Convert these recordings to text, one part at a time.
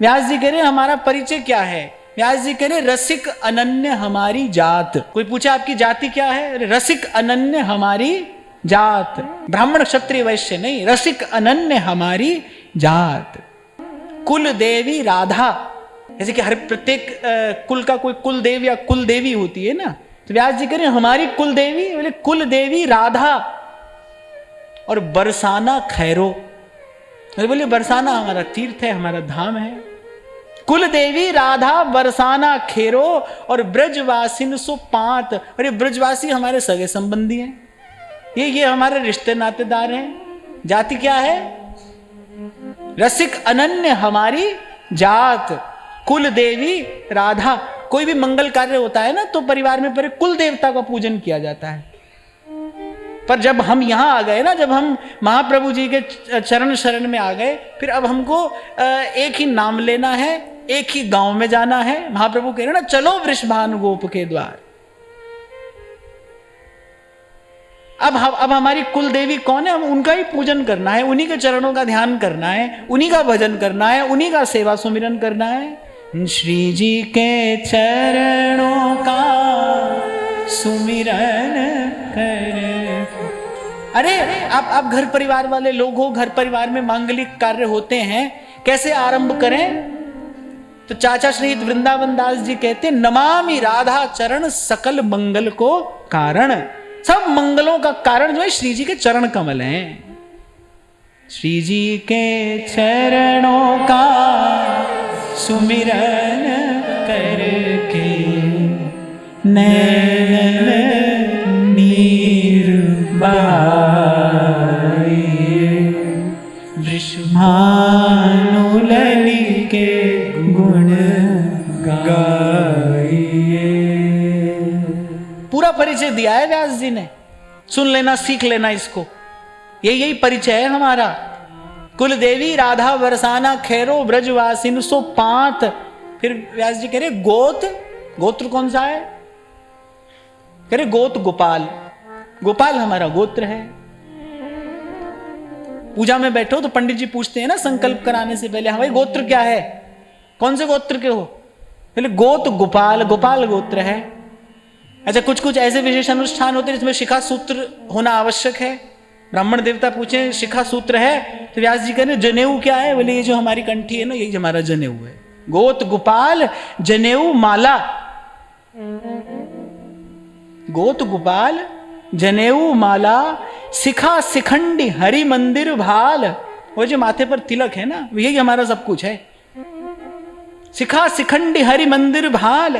व्यास जी कह रहे हमारा परिचय क्या है? व्यास जी कह रहे रसिक अनन्य हमारी जात। कोई पूछा आपकी जाति क्या है? अरे रसिक अनन्य हमारी जात। ब्राह्मण क्षत्रिय वैश्य नहीं, रसिक अनन्य हमारी जात। कुल देवी राधा, जैसे कि हर प्रत्येक कुल का कोई कुल देव या कुल देवी होती है ना, तो व्यास जी कह रहे हमारी कुल देवी, बोले कुल देवी राधा। और बरसाना खैरो, बोले बरसाना हमारा तीर्थ है, हमारा धाम है। कुल देवी राधा बरसाना खेरो और ब्रजवासिन सो पांत। और ये ब्रजवासी हमारे सगे संबंधी हैं, ये हमारे रिश्ते नातेदार हैं। जाति क्या है? रसिक अनन्य हमारी जात, कुल देवी राधा। कोई भी मंगल कार्य होता है ना, तो परिवार में पहले कुल देवता का पूजन किया जाता है। पर जब हम यहाँ आ गए ना, जब हम महाप्रभु जी के चरण शरण में आ गए, फिर अब हमको एक ही नाम लेना है, एक ही गांव में जाना है। महाप्रभु कह रहे ना, चलो वृषभानु गोप के द्वार। अब हमारी कुल देवी कौन है? हम उनका ही पूजन करना है, उन्हीं के चरणों का ध्यान करना है, उन्हीं का भजन करना है, उन्हीं का सेवा सुमिरन करना है। श्री जी के चरणों का सुमिरन कर। अरे आप घर परिवार वाले लोग हो, घर परिवार में मांगलिक कार्य होते हैं, कैसे आरंभ करें? तो चाचा श्री वृंदावन दास जी कहते, नमामि राधा चरण सकल मंगल को कारण। सब मंगलों का कारण जो है श्री जी के चरण कमल हैं। श्री जी के चरणों का सुमिरन करके नैन नीर बहाइए, वृषभानु लली के गुण गाइए। पूरा परिचय दिया है व्यास जी ने, सुन लेना, सीख लेना इसको। यही परिचय है हमारा। कुल देवी राधा बरसाना खैरो ब्रजवासिन सो पांत। फिर व्यास जी कह रहे गोत्र कौन सा है? कह रहे गोत गोपाल। गोपाल हमारा गोत्र है। पूजा में बैठो तो पंडित जी पूछते हैं ना संकल्प कराने से पहले, हाँ भाई गोत्र क्या है, कौन से गोत्र के हो? पहले गोत गोपाल, गोपाल गोत्र है। अच्छा, कुछ ऐसे विशेष अनुष्ठान होते हैं जिसमें शिखा सूत्र होना आवश्यक है। ब्राह्मण देवता पूछे शिखा सूत्र है, तो व्यास जी कहने जनेऊ क्या है? बोले ये जो हमारी कंठी है ना, यही हमारा जनेऊ है। गोत गोपाल जनेऊ माला। गोत गोपाल जनेऊ माला, शिखा शिखंडी हरि मंदिर भाल। वो जो माथे पर तिलक है ना, यही हमारा सब कुछ है। शिखा शिखंडी हरि मंदिर भाल।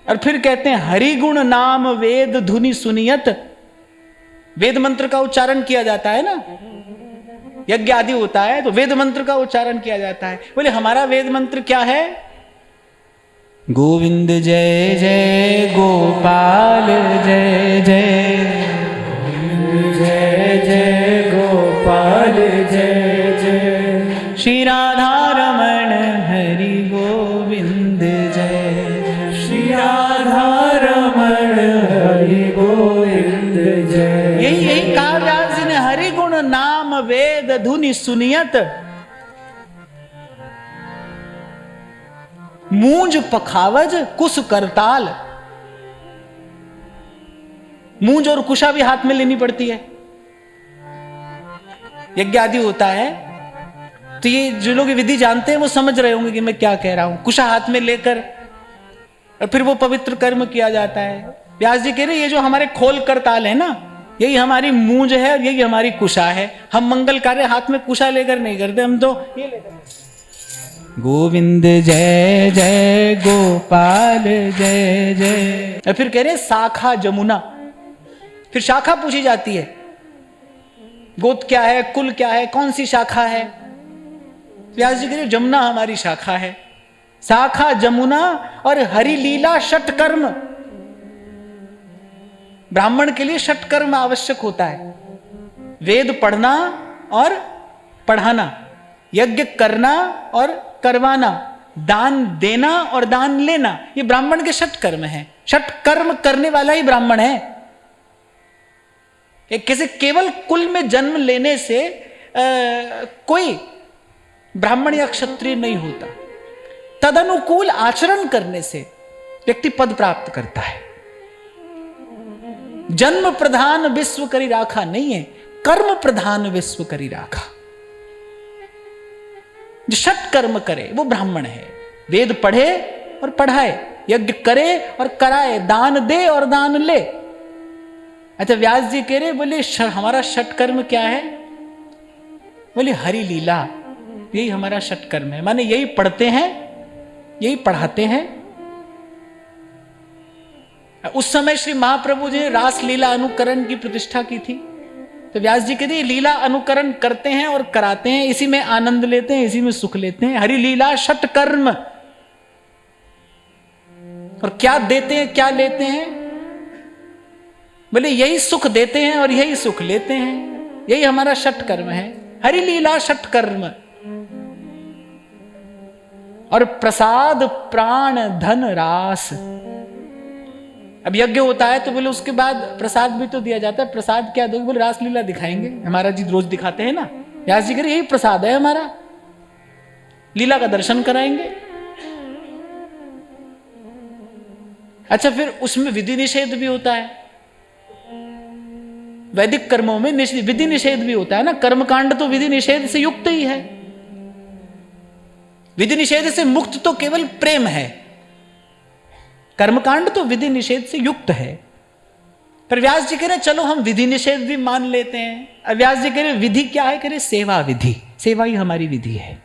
और फिर कहते हैं हरि गुण नाम वेद धुनि सुनियत। वेद मंत्र का उच्चारण किया जाता है ना, यज्ञ आदि होता है तो वेद मंत्र का उच्चारण किया जाता है। बोले हमारा वेद मंत्र क्या है? गोविंद जय जय गोपाल जय जय, गोविंद जय जय गोपाल जय जय, श्री राधा रमण हरि गोविंद जय जय, श्री राधा रमण हरि गोविंद जय। यही कहा व्यास जी ने, हरि गुण नाम वेद धुनि सुनियत, मूंज पखावज कुश करताल। मूंज और कुशा भी हाथ में लेनी पड़ती है, यज्ञ आदि होता है। तो ये जो लोग विधि जानते हैं वो समझ रहे होंगे कि मैं क्या कह रहा हूं। कुशा हाथ में लेकर और फिर वो पवित्र कर्म किया जाता है। व्यास जी कह रहे ये जो हमारे खोल करताल है ना, यही हमारी मूंज है और यही हमारी कुशा है। हम मंगल कार्य हाथ में कुशा लेकर नहीं करते, हम तो ये लेकर। गोविंद जय जय गोपाल जय जय। और फिर कह रहे शाखा जमुना। फिर शाखा पूछी जाती है, गोत्र क्या है, कुल क्या है, कौन सी शाखा है? व्यास जी कह रहे जमुना हमारी शाखा है। शाखा जमुना और हरि लीला षटकर्म। ब्राह्मण के लिए षटकर्म आवश्यक होता है, वेद पढ़ना और पढ़ाना, यज्ञ करना और करवाना, दान देना और दान लेना, ये ब्राह्मण के षटकर्म है। षटकर्म करने वाला ही ब्राह्मण है। किसी केवल कुल में जन्म लेने से कोई ब्राह्मण या क्षत्रिय नहीं होता। तदनुकूल आचरण करने से व्यक्ति पद प्राप्त करता है। जन्म प्रधान विश्व करी राखा नहीं है, कर्म प्रधान विश्व करी राखा। जो षट कर्म करे वो ब्राह्मण है। वेद पढ़े और पढ़ाए, यज्ञ करे और कराए, दान दे और दान ले। अच्छा, व्यास जी कह रहे, बोले हमारा षट कर्म क्या है? बोले हरि लीला, यही हमारा षट कर्म है। माने यही पढ़ते हैं, यही पढ़ाते हैं। उस समय श्री महाप्रभु जी ने रास लीला अनुकरण की प्रतिष्ठा की थी। तो व्यास जी कहते हैं लीला अनुकरण करते हैं और कराते हैं, इसी में आनंद लेते हैं, इसी में सुख लेते हैं। हरि लीला षट कर्म। और क्या देते हैं, क्या लेते हैं? बोले यही सुख देते हैं और यही सुख लेते हैं, यही हमारा षट कर्म है। हरि लीला षट कर्म। और प्रसाद प्राण धन रास। अब यज्ञ होता है तो बोले उसके बाद प्रसाद भी तो दिया जाता है। प्रसाद क्या दोगे? बोले रास लीला दिखाएंगे। हमारा जी रोज दिखाते हैं ना, व्यास जी कह रहे यही प्रसाद है हमारा, लीला का दर्शन कराएंगे। अच्छा, फिर उसमें विधि निषेध भी होता है। वैदिक कर्मों में विधि निषेध भी होता है ना। कर्मकांड तो विधि निषेध से युक्त ही है। विधि निषेध से मुक्त तो केवल प्रेम है। कर्मकांड तो विधि निषेध से युक्त है। पर व्यास जी कह रहे चलो हम विधि निषेध भी मान लेते हैं। अब व्यास जी कह रहे विधि क्या है? कह रहे सेवा विधि। सेवा ही हमारी विधि है।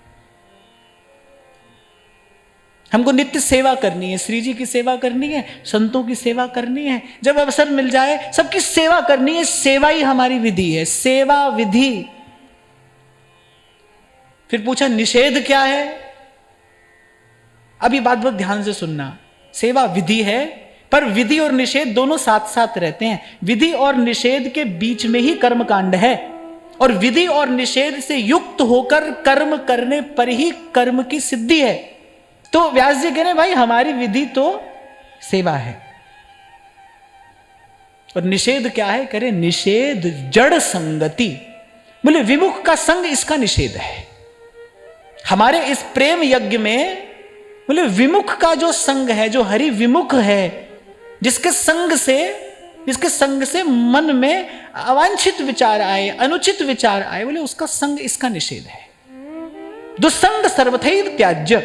हमको नित्य सेवा करनी है, श्री जी की सेवा करनी है, संतों की सेवा करनी है। जब अवसर मिल जाए सबकी सेवा करनी है। सेवा ही हमारी विधि है, सेवा विधि। फिर पूछा निषेध क्या है? अभी बात बहुत ध्यान से सुनना। सेवा विधि है, पर विधि और निषेध दोनों साथ साथ रहते हैं। विधि और निषेध के बीच में ही कर्मकांड है, और विधि और निषेध से युक्त होकर कर्म करने पर ही कर्म की सिद्धि है। तो व्यास जी कह रहे भाई हमारी विधि तो सेवा है, और निषेध क्या है? कह रहे निषेध जड़ संगति। बोले विमुख का संग इसका निषेध है। हमारे इस प्रेम यज्ञ में बोले विमुख का जो संग है, जो हरि विमुख है, जिसके संग से मन में अवांछित विचार आए, अनुचित विचार आए, बोले उसका संग इसका निषेध है। दुस्संग सर्वथैव त्याज्य।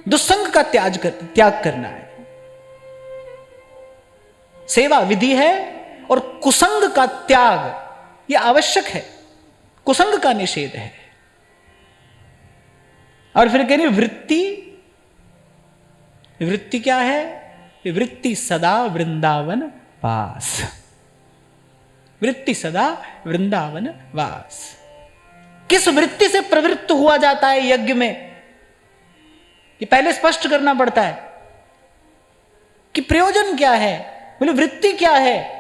दुस्संग का त्याग करना है। सेवा विधि है, और कुसंग का त्याग यह आवश्यक है। कुसंग का निषेध है। और फिर कह रही वृत्ति। वृत्ति क्या है? वृत्ति सदा वृंदावन वास। वृत्ति सदा वृंदावन वास। किस वृत्ति से प्रवृत्त हुआ जाता है यज्ञ में, ये पहले स्पष्ट करना पड़ता है कि प्रयोजन क्या है। बोले वृत्ति क्या है?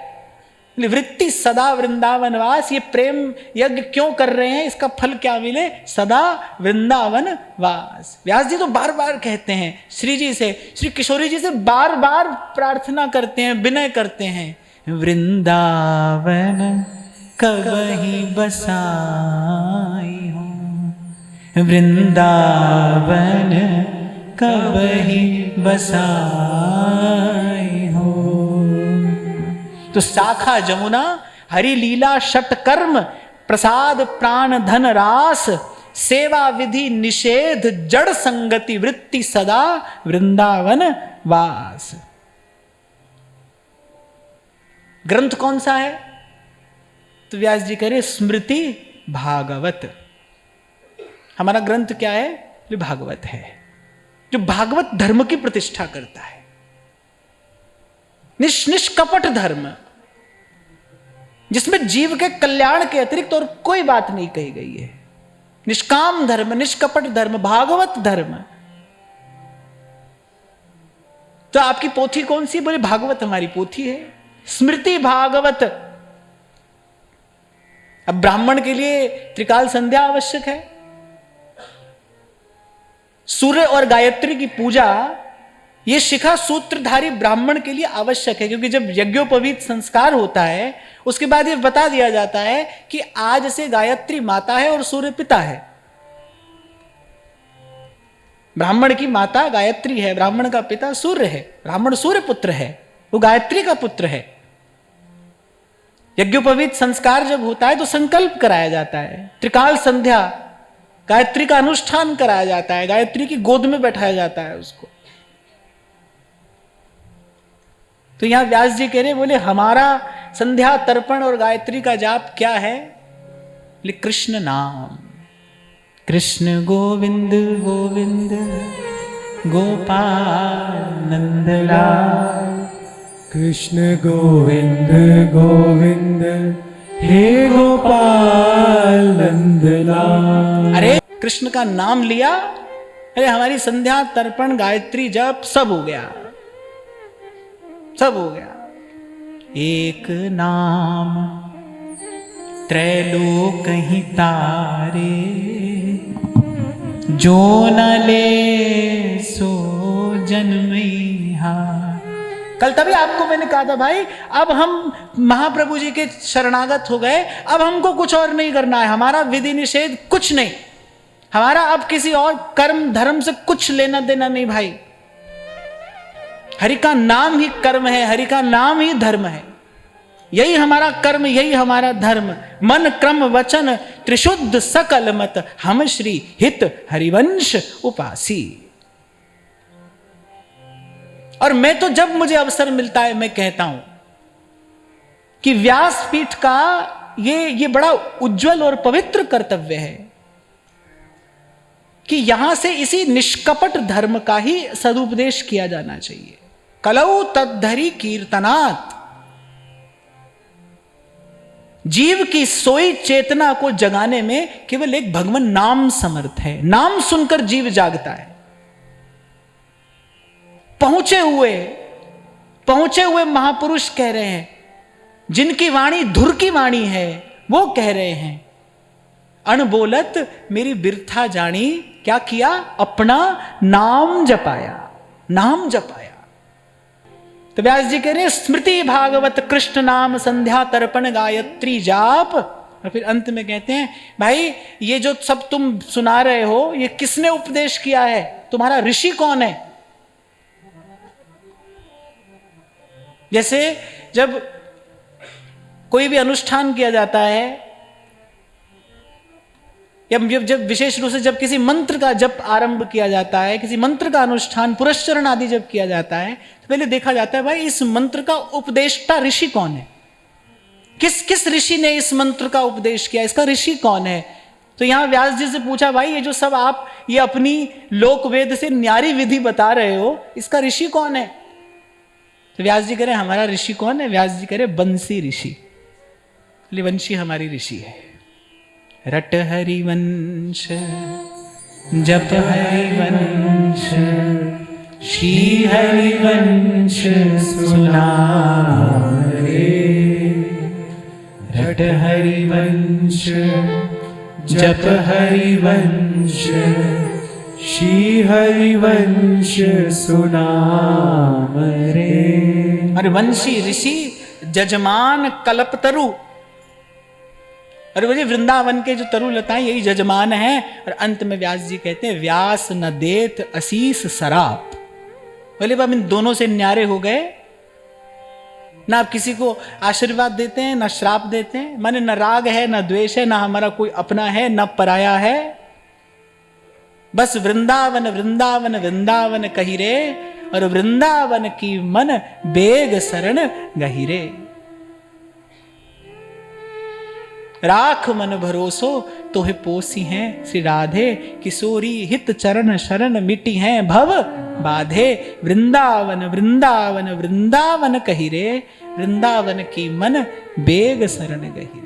बोले वृत्ति सदा वृंदावन वास। ये प्रेम यज्ञ क्यों कर रहे हैं, इसका फल क्या मिले? सदा वृंदावन वास। व्यास जी तो बार बार कहते हैं श्री जी से, श्री किशोरी जी से बार बार प्रार्थना करते हैं, विनय करते हैं, वृंदावन कबहि बसाई हूं, वृंदावन कबहि बसाई हो। तो शाखा जमुना, हरि लीला षट कर्म, प्रसाद प्राण धन रास, सेवा विधि निषेध जड़ संगति, वृत्ति सदा वृंदावन वास। ग्रंथ कौन सा है? तो व्यास जी कह रहे स्मृति भागवत। हमारा ग्रंथ क्या है? ये भागवत है, जो भागवत धर्म की प्रतिष्ठा करता है। निष्कपट धर्म, जिसमें जीव के कल्याण के अतिरिक्त और कोई बात नहीं कही गई है। निष्काम धर्म, निष्कपट धर्म, भागवत धर्म। तो आपकी पोथी कौन सी? बोले भागवत हमारी पोथी है, स्मृति भागवत। अब ब्राह्मण के लिए त्रिकाल संध्या आवश्यक है। सूर्य और गायत्री की पूजा ये शिखा सूत्रधारी ब्राह्मण के लिए आवश्यक है, क्योंकि जब यज्ञोपवीत संस्कार होता है उसके बाद ये बता दिया जाता है कि आज से गायत्री माता है और सूर्य पिता है। ब्राह्मण की माता गायत्री है, ब्राह्मण का पिता सूर्य है, ब्राह्मण सूर्य पुत्र है, वो गायत्री का पुत्र है। यज्ञोपवीत संस्कार जब होता है तो संकल्प कराया जाता है, त्रिकाल संध्या गायत्री का अनुष्ठान कराया जाता है, गायत्री की गोद में बैठाया जाता है उसको। तो यहां व्यास जी कह रहे, बोले हमारा संध्या तर्पण और गायत्री का जाप क्या है? बोले कृष्ण नाम, कृष्ण गोविंद गोविंद गोपाल नंदलाल, कृष्ण गोविंद गोविंद हे गोपाल नंदलाल। अरे कृष्ण का नाम लिया, अरे हमारी संध्या तर्पण गायत्री जप सब हो गया, सब हो गया। एक नाम त्रैलोक ही तारे, जो न ले सो जन्मई हार। कल तभी आपको मैंने कहा था भाई, अब हम महाप्रभु जी के शरणागत हो गए, अब हमको कुछ और नहीं करना है, हमारा विधि निषेध कुछ नहीं, हमारा अब किसी और कर्म धर्म से कुछ लेना देना नहीं भाई। हरि का नाम ही कर्म है, हरि का नाम ही धर्म है, यही हमारा कर्म, यही हमारा धर्म। मन क्रम वचन त्रिशुद्ध सकल मत, हम श्री हित हरिवंश उपासी। और मैं तो जब मुझे अवसर मिलता है मैं कहता हूं कि व्यासपीठ का ये बड़ा उज्जवल और पवित्र कर्तव्य है कि यहां से इसी निष्कपट धर्म का ही सदुपदेश किया जाना चाहिए। कलौ तद्धरि कीर्तनात्, जीव की सोई चेतना को जगाने में केवल एक भगवान नाम समर्थ है। नाम सुनकर जीव जागता है। पहुंचे हुए महापुरुष कह रहे हैं, जिनकी वाणी धुर की वाणी है, वो कह रहे हैं, अनबोलत मेरी बिरथा जानी, क्या किया? अपना नाम जपाया, नाम जपाया। तो व्यास जी कह रहे हैं, स्मृति भागवत कृष्ण नाम संध्या तर्पण गायत्री जाप। और फिर अंत में कहते हैं, भाई ये जो सब तुम सुना रहे हो, ये किसने उपदेश किया है? तुम्हारा ऋषि कौन है? जैसे जब कोई भी अनुष्ठान किया जाता है, या जब विशेष रूप से जब किसी मंत्र का जप आरंभ किया जाता है, किसी मंत्र का अनुष्ठान पुरस्चरण आदि जब किया जाता है, तो पहले देखा जाता है भाई इस मंत्र का उपदेष्टा ऋषि कौन है, किस ऋषि ने इस मंत्र का उपदेश किया, इसका ऋषि कौन है। तो यहां व्यास जी से पूछा, भाई ये जो सब आप ये अपनी लोक वेद से न्यारी विधि बता रहे हो, इसका ऋषि कौन है? तो व्यास जी कह रहे हमारा ऋषि कौन है? व्यास जी कह रहे बंसी ऋषि, वंशी हमारी ऋषि है। रट हरिवंश जप हरिवंश, श्री हरिवंश सुना रे। रट हरिवंश जप हरिवंश, श्री हरिवंश सुनाम रे। अरे वंशी ऋषि जजमान कल्पतरु, और बोलिए वृंदावन के जो तरु लताएं यही जजमान है। और अंत में व्यास जी कहते हैं, व्यास न देत असीस सराप। बोले बाब इन दोनों से न्यारे हो गए, ना आप किसी को आशीर्वाद देते हैं ना श्राप देते हैं, माने न राग है न द्वेष है, ना हमारा कोई अपना है न पराया है, बस वृंदावन वृंदावन वृंदावन कही रे, और वृंदावन की मन बेग शरण गहिरे। राख मन भरोसो तो है पोसी हैं श्री राधे, किशोरी हित चरण शरण मिटी हैं भव बाधे। वृंदावन वृंदावन वृंदावन कही रे, वृंदावन की मन बेग शरण गही।